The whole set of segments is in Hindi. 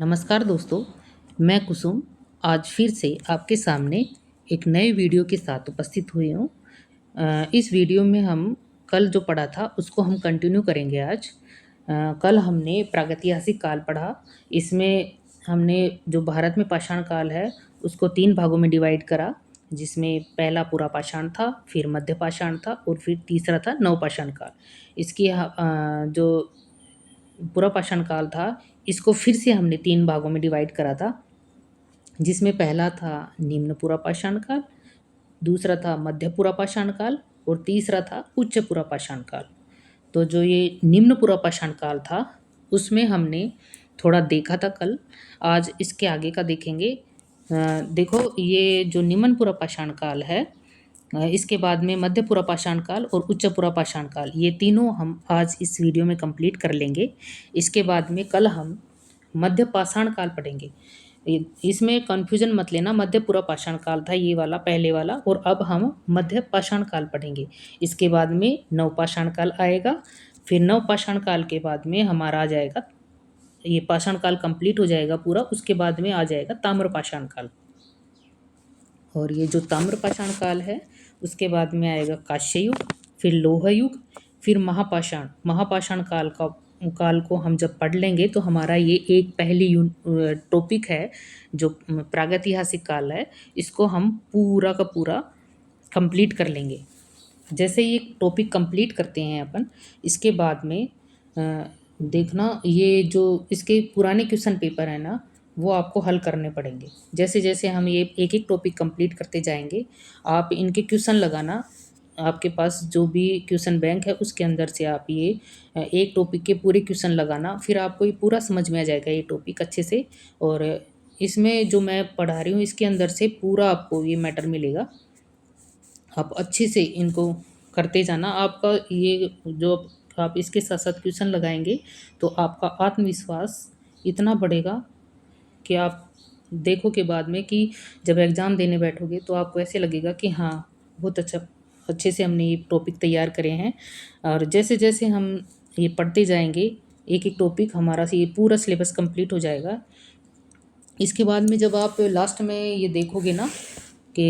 नमस्कार दोस्तों, मैं कुसुम आज फिर से आपके सामने एक नए वीडियो के साथ उपस्थित हुई हूँ। इस वीडियो में हम कल जो पढ़ा था उसको हम कंटिन्यू करेंगे आज। कल हमने प्रागैतिहासिक काल पढ़ा। इसमें हमने जो भारत में पाषाण काल है उसको 3 भागों में डिवाइड करा, जिसमें पहला पूरा पाषाण था, फिर मध्य पाषाण था और फिर तीसरा था नवपाषाण काल। इसकी जो पूरा पाषाण काल था इसको फिर से हमने 3 भागों में डिवाइड करा था, जिसमें पहला था निम्न पूरा पाषाण काल, दूसरा था मध्य पूरा पाषाण काल और तीसरा था उच्च पूरा पाषाण काल। तो जो ये निम्न पूरा पाषाण काल था उसमें हमने थोड़ा देखा था कल। आज इसके आगे का देखेंगे। देखो, ये जो निम्न पूरा पाषाण काल है, इसके बाद में मध्य पूरा पाषाण काल और उच्च पूरा पाषाण काल, ये तीनों हम आज इस वीडियो में कंप्लीट कर लेंगे। इसके बाद में कल हम मध्य पाषाण काल पढ़ेंगे। इसमें कन्फ्यूजन मत लेना, मध्य पूरा पाषाण काल था ये वाला पहले वाला, और अब हम मध्य पाषाण काल पढ़ेंगे। इसके बाद में नवपाषाण काल आएगा, फिर नवपाषाण काल के बाद में हमारा आ जाएगा, ये पाषाण काल कंप्लीट हो जाएगा पूरा, उसके बाद में आ जाएगा ताम्रपाषाण काल। और ये जो ताम्रपाषाण काल है उसके बाद में आएगा कांस्य युग, फिर लोह युग, फिर महापाषाण। महापाषाण काल को हम जब पढ़ लेंगे तो हमारा ये एक पहली टॉपिक है जो प्रागैतिहासिक काल है, इसको हम पूरा का पूरा कंप्लीट कर लेंगे। जैसे ये टॉपिक कंप्लीट करते हैं अपन, इसके बाद में देखना ये जो इसके पुराने क्वेश्चन पेपर है ना वो आपको हल करने पड़ेंगे। जैसे जैसे हम ये एक एक टॉपिक कंप्लीट करते जाएंगे, आप इनके क्वेश्चन लगाना। आपके पास जो भी क्वेश्चन बैंक है उसके अंदर से आप ये एक टॉपिक के पूरे क्वेश्चन लगाना, फिर आपको ये पूरा समझ में आ जाएगा ये टॉपिक अच्छे से। और इसमें जो मैं पढ़ा रही हूँ इसके अंदर से पूरा आपको ये मैटर मिलेगा। आप अच्छे से इनको करते जाना। आपका ये जो आप इसके साथ साथ क्वेश्चन लगाएंगे तो आपका आत्मविश्वास इतना बढ़ेगा कि आप देखो के बाद में कि जब एग्ज़ाम देने बैठोगे तो आपको ऐसे लगेगा कि हाँ, बहुत अच्छे से हमने ये टॉपिक तैयार करे हैं। और जैसे जैसे हम ये पढ़ते जाएंगे एक एक टॉपिक, हमारा से ये पूरा सिलेबस कंप्लीट हो जाएगा। इसके बाद में जब आप लास्ट में ये देखोगे ना कि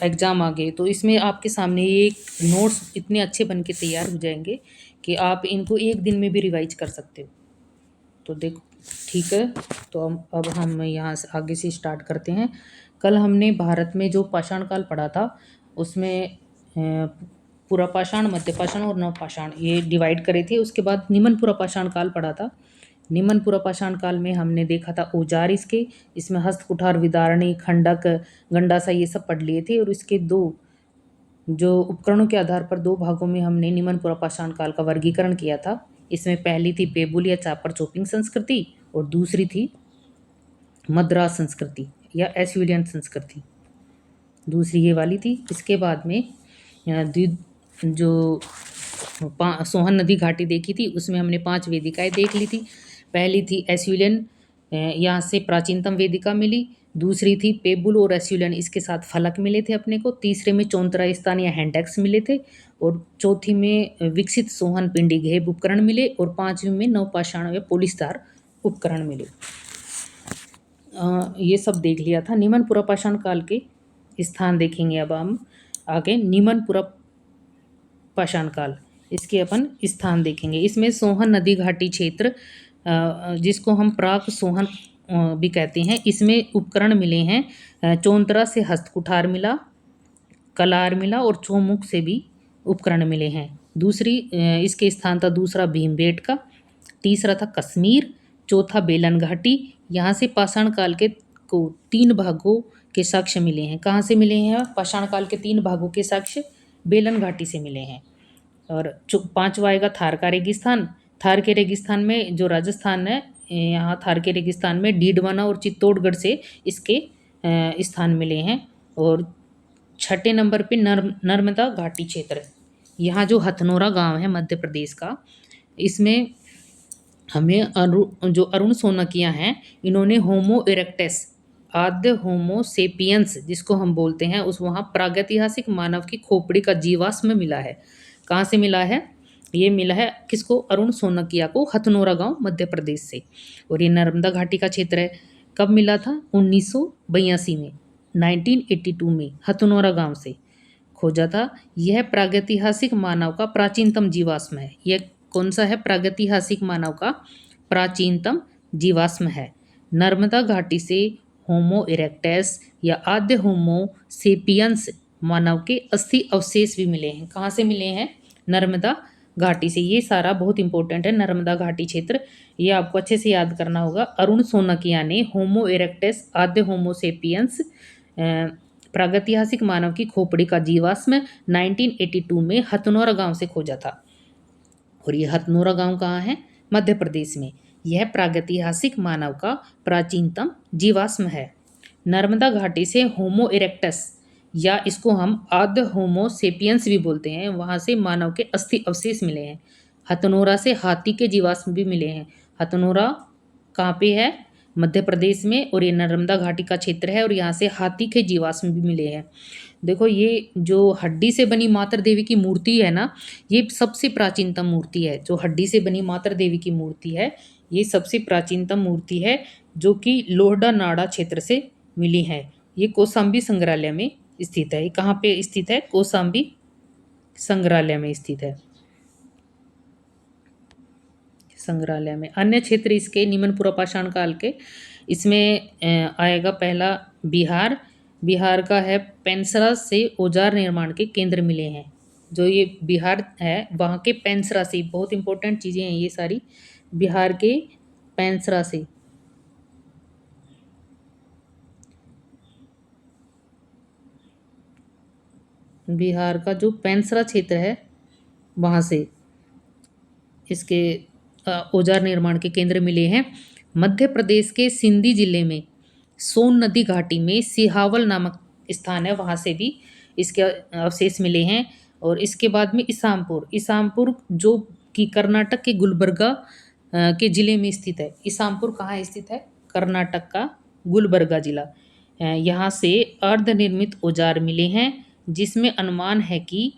एग्ज़ाम आ गए, तो इसमें आपके सामने ये नोट्स इतने अच्छे बन के तैयार हो जाएंगे कि आप इनको एक दिन में भी रिवाइज कर सकते हो। तो देखो, ठीक है, तो अब हम यहाँ से आगे से स्टार्ट करते हैं। कल हमने भारत में जो पाषाण काल पढ़ा था उसमें पूरा पाषाण, मध्य पाषाण और नवपाषाण ये डिवाइड करे थे। उसके बाद निम्न पूरा पाषाण काल पढ़ा था। निम्न पूरा पाषाण काल में हमने देखा था औजार इसके, इसमें हस्त, कुठार, विदारणी, खंडक, गंडासा ये सब पढ़ लिए थे। और इसके दो जो उपकरणों के आधार पर दो भागों में हमने निम्न पूरा पाषाण काल का वर्गीकरण किया था। इसमें पहली थी पेबुल या चापर चोपिंग संस्कृति और दूसरी थी मद्रास संस्कृति या एस्यूलियन संस्कृति, दूसरी ये वाली थी। इसके बाद में जो सोहन नदी घाटी देखी थी उसमें हमने 5 वेदिकाएं देख ली थी। पहली थी एस्यूलियन, यहाँ से प्राचीनतम वेदिका मिली। दूसरी थी पेबुल और एस्यूलियन, इसके साथ फलक मिले थे अपने को। तीसरे में चौंतरा स्थान या हैंडेक्स मिले थे। और चौथी में विकसित सोहन पिंडी घेब उपकरण मिले। और पांचवी में नवपाषाण या पोलिस्टार उपकरण मिले। ये सब देख लिया था। निम्न पूरा पाषाण काल के स्थान देखेंगे अब हम आगे। निम्न पूरा पाषाण काल, इसके अपन स्थान देखेंगे। इसमें सोहन नदी घाटी क्षेत्र, जिसको हम प्राक सोहन भी कहते हैं, इसमें उपकरण मिले हैं। चौंतरा से हस्तकुठार मिला, कलार मिला और चौमुख से भी उपकरण मिले हैं। दूसरी इसके स्थान था दूसरा भीमबेटका, तीसरा था कश्मीर, चौथा बेलन घाटी। यहाँ से पाषाण काल के को 3 भागों के साक्ष्य मिले हैं। कहाँ से मिले हैं? पाषाण काल के 3 भागों के साक्ष्य बेलन घाटी से मिले हैं। और पांचवा आएगा थार का रेगिस्तान। थार के रेगिस्तान में जो राजस्थान है, यहाँ थार के रेगिस्तान में डीडवाना और चित्तौड़गढ़ से इसके स्थान मिले हैं। और छठे नंबर पे नर्मदा घाटी क्षेत्र, यहाँ जो हथनोरा गांव है मध्य प्रदेश का, इसमें हमें जो अरुण सोनकिया हैं, इन्होंने होमो इरेक्टस आद्य होमो सेपियंस जिसको हम बोलते हैं, उस वहाँ प्रागैतिहासिक मानव की खोपड़ी का जीवाश्म मिला है। कहाँ से मिला है? ये मिला है किसको, अरुण सोनकिया को, हथनोरा गांव मध्य प्रदेश से। और ये नर्मदा घाटी का क्षेत्र है। कब मिला था, 1982 में, 1982 में हथनोरा गांव से खोजा था। यह प्रागैतिहासिक मानव का प्राचीनतम जीवाश्म है। यह कौन सा है, प्रागैतिहासिक मानव का प्राचीनतम जीवाश्म है। नर्मदा घाटी से होमो इरेक्टस या आद्य होमो सेपियंस मानव के अस्थि अवशेष भी मिले हैं। कहाँ से मिले हैं, नर्मदा घाटी से। ये सारा बहुत इंपॉर्टेंट है, नर्मदा घाटी क्षेत्र, ये आपको अच्छे से याद करना होगा। अरुण सोनकिया ने होमो इरेक्टस आद्य होमो सेपियंस प्रागैतिहासिक मानव की खोपड़ी का जीवाश्म 1982 में हथनोरा गांव से खोजा था। और ये हथनोरा गांव कहाँ है, मध्य प्रदेश में। यह प्रागैतिहासिक मानव का प्राचीनतम जीवाश्म है। नर्मदा घाटी से होमो इरेक्टस या इसको हम आद्य होमो सेपियंस भी बोलते हैं, वहाँ से मानव के अस्थि अवशेष मिले हैं। हथनोरा से हाथी के जीवाश्म भी मिले हैं। हथनोरा कहाँ पे है, मध्य प्रदेश में, और ये नर्मदा घाटी का क्षेत्र है, और यहाँ से हाथी के जीवाश्म भी मिले हैं। देखो ये जो हड्डी से बनी मातर देवी की मूर्ति है ना, ये सबसे प्राचीनतम मूर्ति है। जो हड्डी से बनी मातर देवी की मूर्ति है, ये सबसे प्राचीनतम मूर्ति है, जो कि लोहडा नाड़ा क्षेत्र से मिली है। ये कौशाम्बी संग्रहालय में स्थित है। ये कहाँ पे स्थित है, कौशाम्बी संग्रहालय में स्थित है, संग्रहालय में। अन्य क्षेत्र इसके निम्न पुरापाषाण काल के, इसमें आएगा पहला बिहार। बिहार का है पेंसरा से औजार निर्माण के केंद्र मिले हैं। जो ये बिहार है वहाँ के पेंसरा से, बहुत इंपॉर्टेंट चीज़ें हैं ये सारी, बिहार के पेंसरा से। बिहार का जो पेंसरा क्षेत्र है वहाँ से इसके औजार निर्माण के केंद्र मिले हैं। मध्य प्रदेश के सिंधी जिले में सोन नदी घाटी में सिहावल नामक स्थान है, वहाँ से भी इसके अवशेष मिले हैं। और इसके बाद में इसामपुर, इसामपुर जो कि कर्नाटक के गुलबर्गा के जिले में स्थित है। इसामपुर कहाँ स्थित है, कर्नाटक का गुलबर्गा जिला। यहाँ से अर्धनिर्मित औजार मिले हैं, जिसमें अनुमान है कि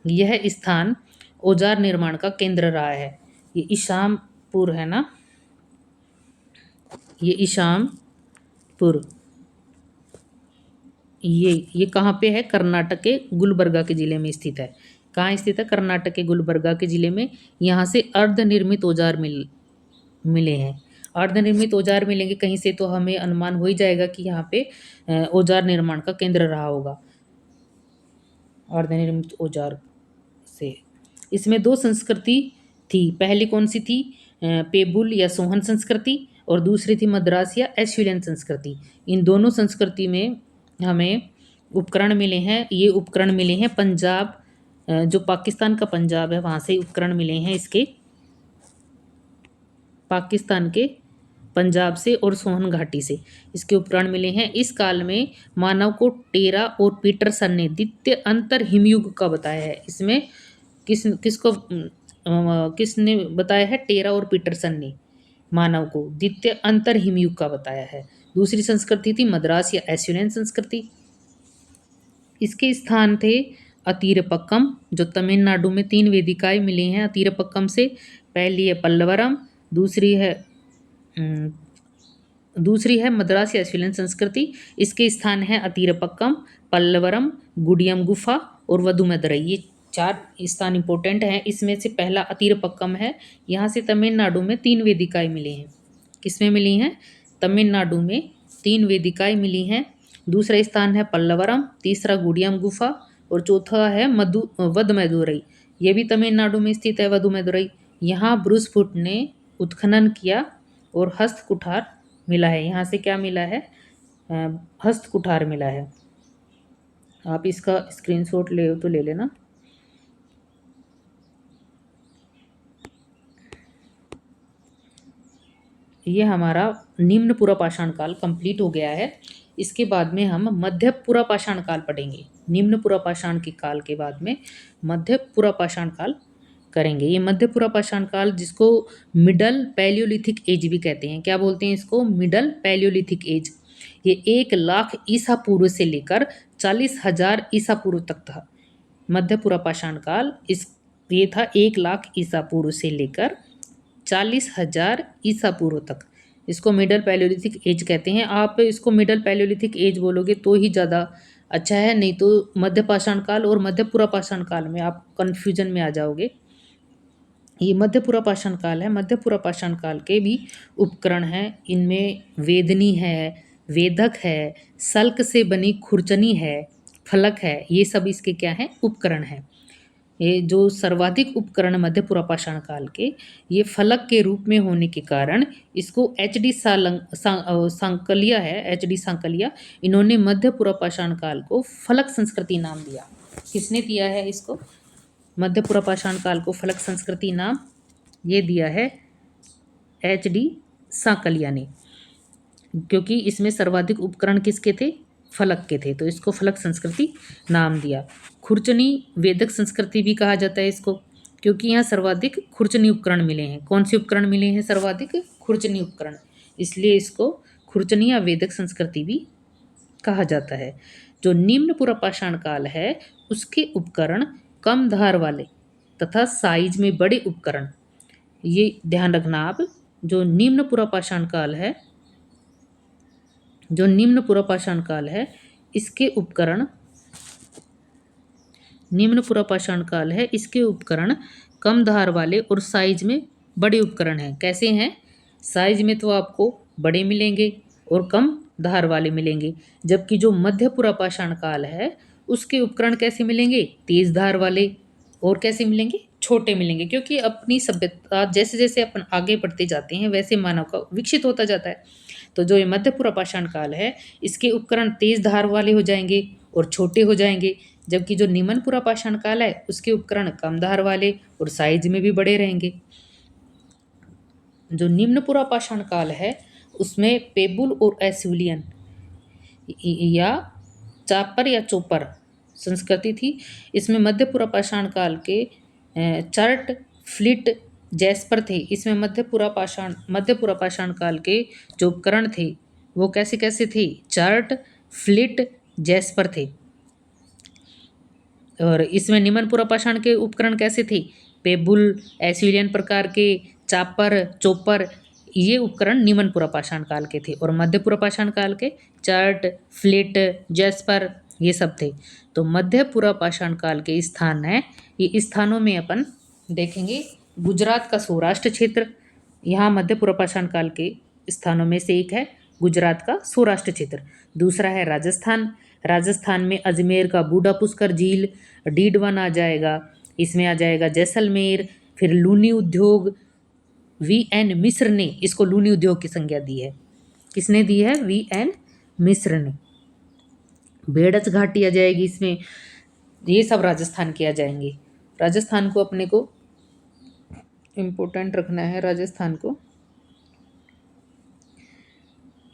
यह स्थान औजार निर्माण का केंद्र रहा है। ये इसामपुर है ना, ये इसामपुर, ये कहाँ पे है, कर्नाटक के गुलबर्गा के ज़िले में स्थित है। कहाँ स्थित है, कर्नाटक के गुलबर्गा के ज़िले में। यहाँ से अर्धनिर्मित औजार मिले हैं। अर्धनिर्मित औजार मिलेंगे कहीं से, तो हमें अनुमान हो ही जाएगा कि यहाँ पे औजार निर्माण का केंद्र रहा होगा, अर्धनिर्मित औजार से। इसमें दो संस्कृति थी। पहली कौन सी थी, पेबुल या सोहन संस्कृति, और दूसरी थी मद्रास या एश्विलियन संस्कृति। इन दोनों संस्कृति में हमें उपकरण मिले हैं। ये उपकरण मिले हैं पंजाब, जो पाकिस्तान का पंजाब है वहाँ से उपकरण मिले हैं इसके, पाकिस्तान के पंजाब से और सोहन घाटी से इसके उपकरण मिले हैं। इस काल में मानव को टेरा और पीटरसन ने द्वितीय अंतर हिमयुग का बताया है। इसमें किसने बताया है, टेरा और पीटरसन ने मानव को द्वितीय अंतर हिमयुग का बताया है। दूसरी संस्कृति थी मद्रास या एश्विलियन संस्कृति। इसके स्थान थे अतीरपक्कम, जो तमिलनाडु में 3 वेदिकाएं मिली हैं अतीरपक्कम से। पहली है पल्लवरम, दूसरी है मद्रास या एश्विलियन संस्कृति। इसके स्थान है अतीरपक्कम, पल्लवरम, गुडियम गुफा और वदुमदुरई। ये 4 स्थान इंपॉर्टेंट हैं। इसमें से पहला अतीरपक्कम है। यहाँ से तमिलनाडु में 3 वेदिकाएं मिली हैं। किसमें मिली हैं, तमिलनाडु में 3 वेदिकाएं मिली हैं। दूसरा स्थान है पल्लवरम, तीसरा गुडियम गुफा और चौथा है वदुमदुरई। ये भी तमिलनाडु में स्थित है, वदुमदुरई। यहाँ ब्रूस फुट ने उत्खनन किया और हस्त कुठार मिला है। यहाँ से क्या मिला है, हस्त कुठार मिला है। आप इसका स्क्रीनशॉट ले तो ले लेना। ये हमारा निम्न पुरापाषाण काल कंप्लीट हो गया है। इसके बाद में हम मध्य पुरापाषाण काल पढ़ेंगे। निम्न पुरापाषाण के काल के बाद में मध्य पुरापाषाण काल करेंगे। ये मध्य पुरापाषाण काल, जिसको मिडल पैलियोलिथिक एज भी कहते हैं। क्या बोलते हैं इसको, मिडल पैलियोलिथिक एज। ये 1 लाख ईसा पूर्व से लेकर 40,000 ईसा पूर्व तक था मध्य पुरापाषाण काल। इस ये था 1 लाख ईसा पूर्व से लेकर 40,000 ईसा पूर्व तक। इसको मिडल पैलियोलिथिक एज कहते हैं। आप इसको मिडल पैलियोलिथिक एज बोलोगे तो ही ज़्यादा अच्छा है, नहीं तो मध्य पाषाण काल और मध्य पूरा पाषाण काल में आप कन्फ्यूजन में आ जाओगे। ये मध्य पूरा पाषाण काल है। मध्य पूरा पाषाण काल के भी उपकरण हैं। इनमें वेदनी है, वेदक है, सल्क से बनी खुरचनी है, फलक है। ये सब इसके क्या हैं? उपकरण हैं। ये जो सर्वाधिक उपकरण मध्य पूरा पाषाण काल के, ये फलक के रूप में होने के कारण इसको एच.डी. सांकलिया है, एच.डी. सांकलिया, इन्होंने मध्य पूरा पाषाण काल को फलक संस्कृति नाम दिया। किसने दिया है इसको मध्य पूरा पाषाण काल को फलक संस्कृति नाम? ये दिया है एच.डी. सांकलिया ने, क्योंकि इसमें सर्वाधिक उपकरण किसके थे? फलक के थे, तो इसको फलक संस्कृति नाम दिया। खुरचनी वेदक संस्कृति भी कहा जाता है इसको, क्योंकि यहाँ सर्वाधिक खुरचनी उपकरण मिले हैं। कौन से उपकरण मिले हैं? सर्वाधिक खुरचनी उपकरण, इसलिए इसको खुरचनी या वेदक संस्कृति भी कहा जाता है। जो निम्न पूरा पाषाण काल है उसके उपकरण कम धार वाले तथा साइज में बड़े उपकरण, ये ध्यान रखना आप। जो निम्न पूरा पाषाण काल है, जो निम्न पूरा पाषाण काल है, इसके उपकरण, निम्न पूरा पाषाण काल है, इसके उपकरण कम धार वाले और साइज में बड़े उपकरण हैं। कैसे हैं? साइज में तो आपको बड़े मिलेंगे और कम धार वाले मिलेंगे, जबकि जो मध्य पूरा पाषाण काल है उसके उपकरण कैसे मिलेंगे? तेज धार वाले। और कैसे मिलेंगे? छोटे मिलेंगे, क्योंकि अपनी सभ्यता जैसे जैसे अपन आगे बढ़ते जाते हैं वैसे मानव का विकसित होता जाता है। तो जो ये मध्य पूरा पाषाण काल है इसके उपकरण तेज धार वाले हो जाएंगे और छोटे हो जाएंगे, जबकि जो निम्न पूरा पाषाण काल है उसके उपकरण कम धार वाले और साइज में भी बड़े रहेंगे। जो निम्न पूरा पाषाण काल है उसमें पेबुल और एस्यूलियन या चापर या चोपर संस्कृति थी। इसमें मध्य पूरा पाषाण काल के चार्ट, फ्लिट, जैस्पर थे। इसमें मध्य पूरा पाषाण काल के जो उपकरण थे वो कैसे कैसे थे? चार्ट, फ्लिट, जैस्पर थे। और इसमें निम्न पूरा पाषाण के उपकरण कैसे थे? पेबुल, एस्यूलियन प्रकार के, चापर, चोपर, ये उपकरण निम्न पूरा पाषाण काल के थे। और मध्य पूरा पाषाण काल के चार्ट, फ्लिट, जैस्पर, ये सब थे। तो मध्य पूरा पाषाण काल के स्थान है, ये स्थानों में अपन देखेंगे। गुजरात का सौराष्ट्र क्षेत्र, यहाँ मध्य पूरा पाषाण काल के स्थानों में से एक है गुजरात का सौराष्ट्र क्षेत्र। दूसरा है राजस्थान। राजस्थान में अजमेर का बूढ़ा पुष्कर झील, डीडवन आ जाएगा। इसमें आ जाएगा जैसलमेर। फिर लूनी उद्योग, V.N. मिश्र ने इसको लूनी उद्योग की संज्ञा दी है। किसने दी है? V.N. मिश्र ने। बेड़च घाटी आ जाएगी इसमें। ये सब राजस्थान के आ जाएंगे। राजस्थान को अपने को इम्पोर्टेंट रखना है, राजस्थान को।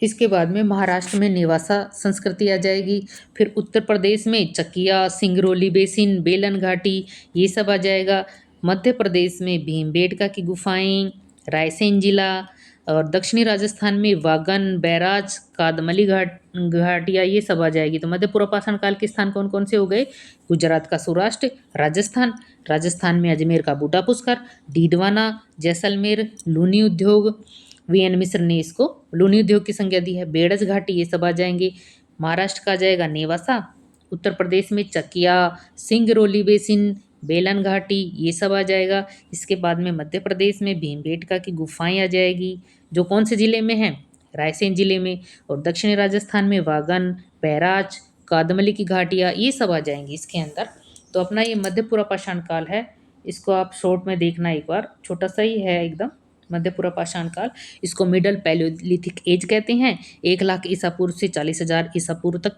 इसके बाद में महाराष्ट्र में नेवासा संस्कृति आ जाएगी। फिर उत्तर प्रदेश में चकिया, सिंगरौली बेसिन, बेलन घाटी, ये सब आ जाएगा। मध्य प्रदेश में भीमबेटका की गुफाएं, रायसेन जिला। और दक्षिणी राजस्थान में वागन, बैराज, कादमली घाटियाँ, ये सब आ जाएगी। तो मध्य पूर्व पाषाण काल के स्थान कौन कौन से हो गए? गुजरात का सौराष्ट्र, राजस्थान। राजस्थान में अजमेर का बूढ़ा पुष्कर, डीडवाना, जैसलमेर, लूनी उद्योग। V.N. मिश्र ने इसको लूनी उद्योग की संज्ञा दी है। बेड़ज घाटी, ये सब आ जाएंगे। महाराष्ट्र का जाएगा नेवासा। उत्तर प्रदेश में चकिया, सिंगरौली बेसिन, बेलन घाटी, ये सब आ जाएगा। इसके बाद में मध्य प्रदेश में भीमबेटका की गुफाएं आ जाएगी, जो कौन से जिले में हैं? रायसेन जिले में। और दक्षिणी राजस्थान में वागन, बैराज, कादमली की घाटियाँ, ये सब आ जाएंगी इसके अंदर। तो अपना ये मध्य पूर्व पाषाण काल है, इसको आप शॉर्ट में देखना एक बार, छोटा सा ही है एकदम। मध्य पूर्व पाषाण काल, इसको मिडल पैलियोलिथिक एज कहते हैं। 1 लाख ईसा पूर्व से 40,000 ईसा पूर्व तक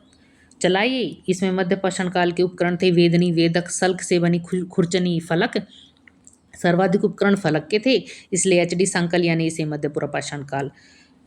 चला ये। इसमें मध्य पाषाण काल के उपकरण थे वेदनी, वेदक, सल्क से बनी खुरचनी, फलक। सर्वाधिक उपकरण फलक के थे, इसलिए एच.डी. सांकलिया ने इसे मध्य पूर्व पाषाण काल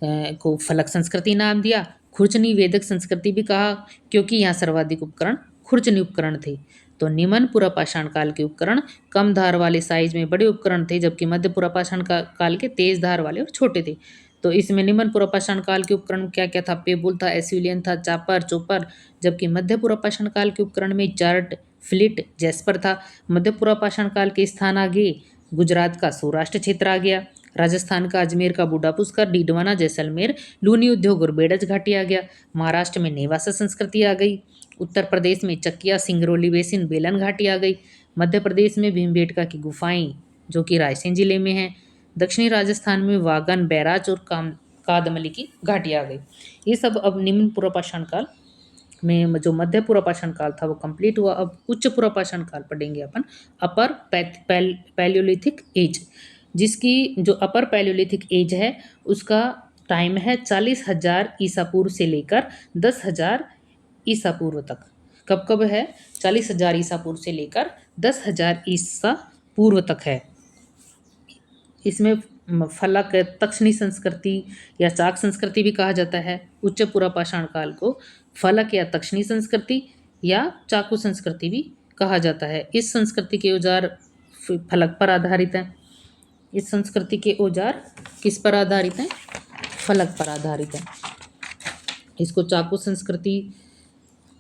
को फलक संस्कृति नाम दिया। खुरचनी वेदक संस्कृति भी कहा, क्योंकि यहाँ सर्वाधिक उपकरण खुरचनी उपकरण थे। तो निम्न पूर्व पाषाण काल के उपकरण कम धार वाले, साइज में बड़े उपकरण थे, जबकि मध्य पूर्व पाषाण काल के तेज धार वाले और छोटे थे। तो इसमें निम्न पूर्व पाषाण काल के उपकरण क्या क्या था? पेबुल था, एस्युलियन था, चापर, चोपर। जबकि मध्य पूर्व पाषाण काल के उपकरण में जार्ट, फ्लिट, जैस्पर था। मध्य पूर्व पाषाण काल के स्थान आगे गुजरात का सौराष्ट्र क्षेत्र आ गया, राजस्थान का अजमेर का बूढ़ा पुष्कर, डीडवाना, जैसलमेर, लूनी उद्योग और बेड़ज घाटी आ गया। महाराष्ट्र में नेवासा संस्कृति आ गई। उत्तर प्रदेश में चकिया, सिंगरौली बेसिन, बेलन घाटी आ गई। मध्य प्रदेश में भीमबेटका की गुफाएं जो कि रायसेन जिले में है। दक्षिणी राजस्थान में वागन, बैराज और कादमली की घाटी आ गई। ये सब अब निम्न पूर्व पाषाण काल में जो मध्य पूर्व पाषाण काल था वो कंप्लीट हुआ। अब उच्च पूर्व पाषाण काल पढ़ेंगे अपन, अपर पैलियोलिथिक एज, जिसकी जो अपर पैलियोलिथिक एज है उसका टाइम है 40,000 ईसा पूर्व से लेकर 10,000 ईसा पूर्व तक। कब कब है? 40,000 ईसा पूर्व से लेकर 10,000 ईसा पूर्व तक है। इसमें फलक, तक्षणी संस्कृति या चाक संस्कृति भी कहा जाता है। उच्च पूर्व पाषाण काल को फलक या तक्षणी संस्कृति या चाकू संस्कृति भी कहा जाता है। इस संस्कृति के औजार फलक पर आधारित हैं। इस संस्कृति के औजार किस पर आधारित हैं? फलक पर आधारित हैं। इसको चाकू संस्कृति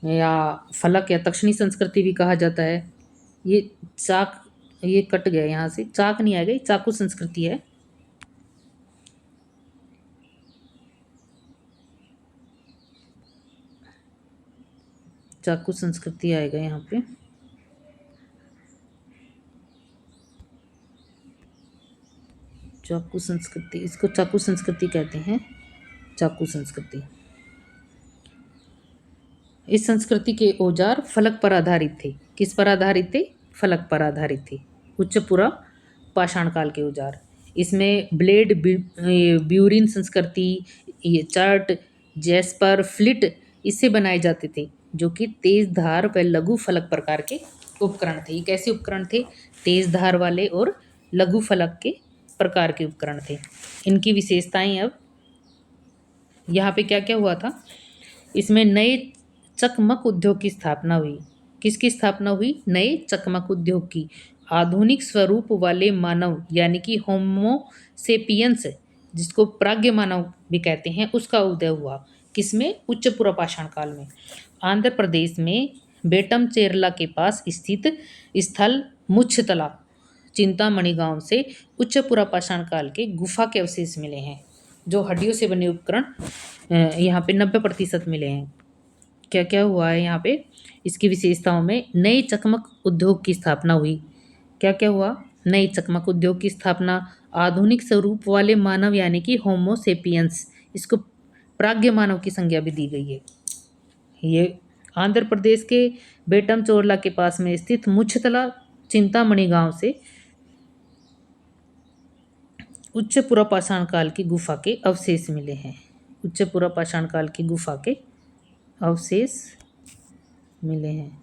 या फलक या तक्षणी संस्कृति भी कहा जाता है। ये कट गया यहाँ से, चाक नहीं आएगा, ये चाकू संस्कृति है। चाकू संस्कृति आएगा यहाँ पे। चाकू संस्कृति, इसको चाकू संस्कृति कहते हैं, चाकू संस्कृति। इस संस्कृति के औजार फलक पर आधारित थे। किस पर आधारित थे? फलक पर आधारित थे। उच्च पूर्व पाषाण काल के औजार, इसमें ब्लेड, ब्यूरिन संस्कृति, ये चार्ट, जैस्पर, फ्लिट इससे बनाए जाते थे, जो कि तेज धार व लघु फलक प्रकार के उपकरण थे। ये कैसे उपकरण थे? तेज धार वाले और लघु फलक के प्रकार के उपकरण थे। इनकी विशेषताएं अब यहाँ पे क्या क्या हुआ था? इसमें नए चकमक उद्योग की स्थापना हुई। किसकी स्थापना हुई? नए चकमक उद्योग की। आधुनिक स्वरूप वाले मानव यानी कि होमोसेपियंस, जिसको प्राज्ञ मानव भी कहते हैं, उसका उदय हुआ। किसमें? उच्च पूर्व पाषाण काल में। आंध्र प्रदेश में बेटमचेरला के पास स्थित स्थल मुच्छतला चिंतामणि गांव से उच्च पूर्व पाषाण काल के गुफा के अवशेष मिले हैं। जो हड्डियों से बने उपकरण यहाँ पे 90% मिले हैं। क्या क्या हुआ है यहाँ पे? इसकी विशेषताओं में नए चकमक उद्योग की स्थापना हुई। क्या क्या हुआ? नए चकमक उद्योग की स्थापना, आधुनिक स्वरूप वाले मानव यानी कि होमोसेपियंस, इसको प्राज्ञ मानव की संज्ञा भी दी गई है। ये आंध्र प्रदेश के बेटमचोरला के पास में स्थित मुच्छतला चिंतामणि गांव से उच्च पूर्व पाषाण काल की गुफा के अवशेष मिले हैं। उच्च पूर्व पाषाण काल की गुफा के अवशेष मिले हैं।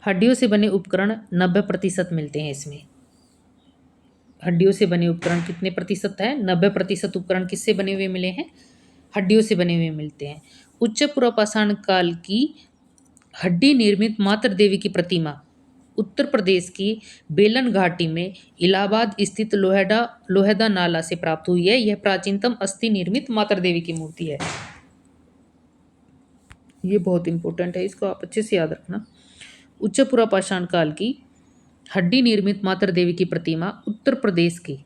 हड्डियों से बने उपकरण 90% मिलते हैं इसमें। हड्डियों से बने उपकरण कितने प्रतिशत है? 90% उपकरण किससे बने हुए मिले हैं? हड्डियों से बने हुए मिलते हैं। उच्च पूर्व पाषाण काल की हड्डी निर्मित मातृ देवी की प्रतिमा उत्तर प्रदेश की बेलन घाटी में इलाहाबाद स्थित लोहेदा नाला से प्राप्त हुई है। यह प्राचीनतम अस्थि निर्मित मातृ देवी की मूर्ति है। ये बहुत इंपॉर्टेंट है, इसको आप अच्छे से याद रखना। उच्च पूर्व पाषाण काल की हड्डी निर्मित मातृ देवी की प्रतिमा उत्तर प्रदेश की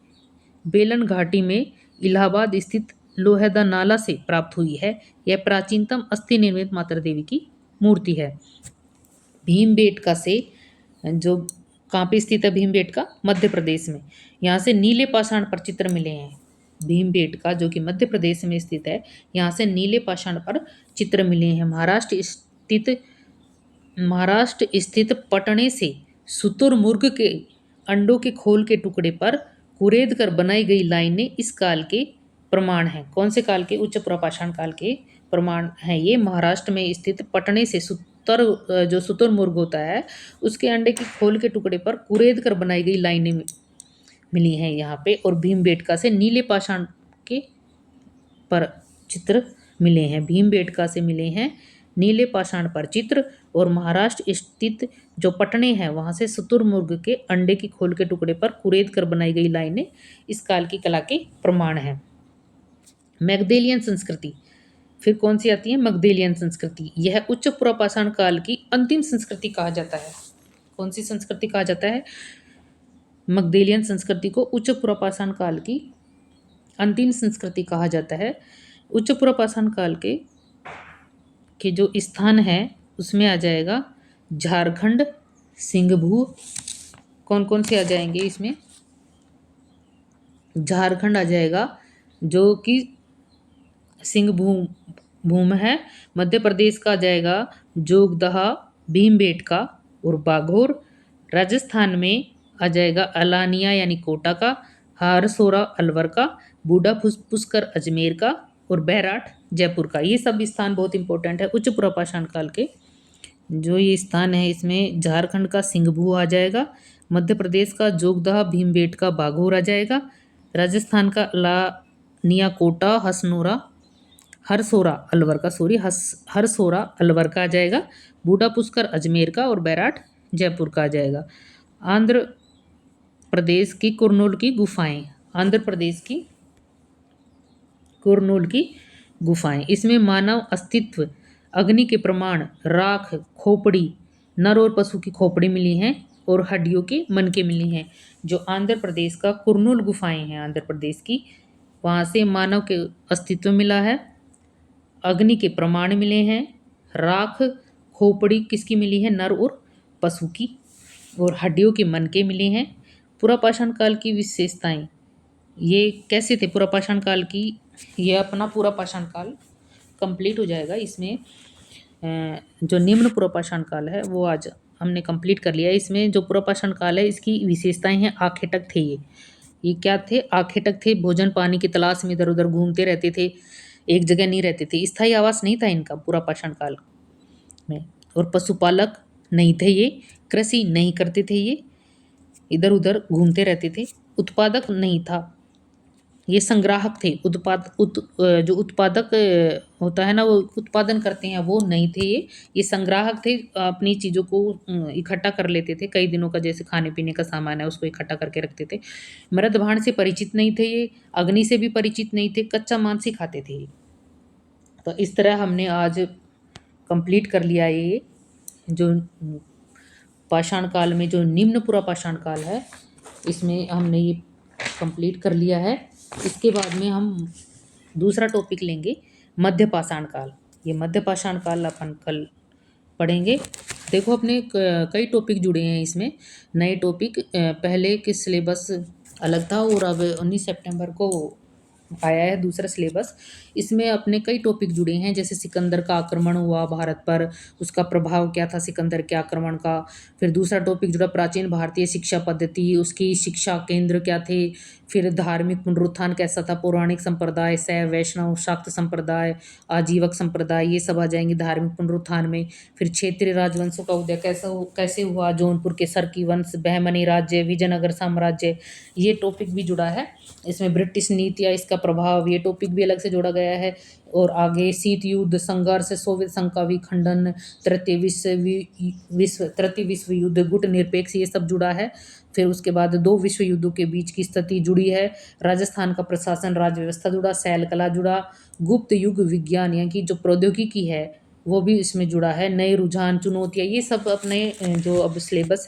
बेलन घाटी में इलाहाबाद स्थित लोहेदा नाला से प्राप्त हुई है। यह प्राचीनतम अस्थि निर्मित मातृ देवी की मूर्ति है। भीमबेटका से, जो कहाँ पे स्थित है भीमबेटका? मध्य प्रदेश में। यहाँ से नीले पाषाण पर चित्र मिले हैं। भीमबेटका जो कि मध्य प्रदेश में स्थित है, यहाँ से नीले पाषाण पर चित्र मिले हैं। महाराष्ट्र स्थित पटने से शुतुरमुर्ग के अंडों के खोल के टुकड़े पर कुरेद कर बनाई गई लाइनें इस काल के प्रमाण हैं। कौन से काल के? उच्च पूर्व पाषाण काल के प्रमाण हैं। ये महाराष्ट्र में स्थित पटने से जो शुतुरमुर्ग होता है उसके अंडे के खोल के टुकड़े पर कुरेद कर बनाई गई लाइनें मिली हैं यहाँ पे। और भीमबेटका से नीले पाषाण के पर चित्र मिले हैं। भीमबेटका से मिले हैं नीले पाषाण पर चित्र, और महाराष्ट्र स्थित जो पटने हैं वहाँ से शुतुरमुर्ग के अंडे की खोल के टुकड़े पर कुरेद कर बनाई गई लाइनें इस काल की कला के प्रमाण हैं। मैग्देलियन संस्कृति, फिर कौन सी आती है? मगधेलियन संस्कृति। यह उच्च पुरापाषाण काल की अंतिम संस्कृति कहा जाता है। कौन सी संस्कृति कहा जाता है? मगधेलियन संस्कृति को उच्च पुरापाषाण काल की अंतिम संस्कृति कहा जाता है। उच्च पुरापाषाण काल के जो स्थान है उसमें आ जाएगा झारखंड, सिंहभू। कौन कौन से आ जाएंगे इसमें? झारखंड आ जाएगा जो कि सिंहभू भूम है। मध्य प्रदेश का आ जाएगा जोगदहा, भीमबेटका और बाघोर। राजस्थान में आ जाएगा अलानिया यानी कोटा का, हारसोरा अलवर का, बूढ़ा पुष्कर अजमेर का और बैराट जयपुर का। ये सब स्थान बहुत इंपॉर्टेंट है उच्च पुरापाषाण काल के। जो ये स्थान है इसमें झारखंड का सिंहभू आ जाएगा, मध्य प्रदेश का जोगदहा, भीमबेटका, बाघोर आ जाएगा, राजस्थान का अलानिया कोटा, हरसोरा अलवर का हरसोरा अलवर का आ जाएगा, बूढ़ा पुष्कर अजमेर का और बैराट जयपुर का आ जाएगा। आंध्र प्रदेश की कुरनूल की गुफाएं, आंध्र प्रदेश की कुरनूल की गुफाएं। इसमें मानव अस्तित्व, अग्नि के प्रमाण, राख, खोपड़ी, नर और पशु की खोपड़ी मिली हैं और हड्डियों के मनके मिली हैं। जो आंध्र प्रदेश का कुरनूल गुफाएं हैं आंध्र प्रदेश की, वहाँ से मानव के अस्तित्व मिला है, अग्नि के प्रमाण मिले हैं, राख, खोपड़ी किसकी मिली है? नर और पशु की, और हड्डियों के मनके मिले हैं। पुरापाषाण काल की विशेषताएं, ये कैसे थे पुरापाषाण काल की? ये अपना पुरापाषाण काल कंप्लीट हो जाएगा। इसमें जो निम्न पुरापाषाण काल है वो आज हमने कंप्लीट कर लिया। इसमें जो पुरापाषाण काल है इसकी विशेषताएं हैं, आखेटक थे ये क्या थे? आखेटक थे। भोजन पानी की तलाश में इधर उधर घूमते रहते थे, एक जगह नहीं रहते थे, स्थायी आवास नहीं था इनका पुरापाषाण काल में। और पशुपालक नहीं थे ये, कृषि नहीं करते थे ये, इधर उधर घूमते रहते थे। उत्पादक नहीं था, ये संग्राहक थे। जो उत्पादक होता है ना, वो उत्पादन करते हैं, वो नहीं थे ये संग्राहक थे। अपनी चीज़ों को इकट्ठा कर लेते थे, कई दिनों का जैसे खाने पीने का सामान है उसको इकट्ठा करके रखते थे। मृद भाण से परिचित नहीं थे ये, अग्नि से भी परिचित नहीं थे, कच्चा मांस ही खाते थे ये। तो इस तरह हमने आज कंप्लीट कर लिया ये जो पाषाण काल में जो निम्न पुरापाषाण काल है इसमें हमने ये कंप्लीट कर लिया है। इसके बाद में हम दूसरा टॉपिक लेंगे मध्य पाषाण काल। ये मध्य पाषाण काल अपन कल पढ़ेंगे। देखो अपने कई टॉपिक जुड़े हैं इसमें, नए टॉपिक। पहले के सिलेबस अलग था और अब 19 सितंबर को आया है दूसरा सिलेबस। इसमें अपने कई टॉपिक जुड़े हैं, जैसे सिकंदर का आक्रमण हुआ भारत पर, उसका प्रभाव क्या था सिकंदर के आक्रमण का। फिर दूसरा टॉपिक जुड़ा प्राचीन भारतीय शिक्षा पद्धति, उसकी शिक्षा केंद्र क्या थे। फिर धार्मिक पुनरुत्थान कैसा था, पौराणिक संप्रदाय, शैव वैष्णव शाक्त संप्रदाय, आजीवक संप्रदाय, ये सब आ जाएंगे धार्मिक पुनरुत्थान में। फिर क्षेत्रीय राजवंशों का उदय कैसे हुआ, जौनपुर के सरकी वंश, बहमनी राज्य, विजयनगर साम्राज्य, ये टॉपिक भी जुड़ा है। इसमें ब्रिटिश नीतियाँ, इसका प्रभाव, ये टॉपिक भी अलग से जोड़ा गया है। और आगे शीत युद्ध, संघर्ष, सोवियत संघ का विखंडन, तृतीय विश्व युद्ध, गुट निरपेक्ष, ये सब जुड़ा है। फिर उसके बाद 2 विश्व युद्धों के बीच की स्थिति जुड़ी है। राजस्थान का प्रशासन, राज्य व्यवस्था जुड़ा, शैल कला जुड़ा, गुप्त युग विज्ञान यानी कि जो प्रौद्योगिकी है वो भी इसमें जुड़ा है, नए रुझान, चुनौतियाँ, ये सब अपने जो अब सिलेबस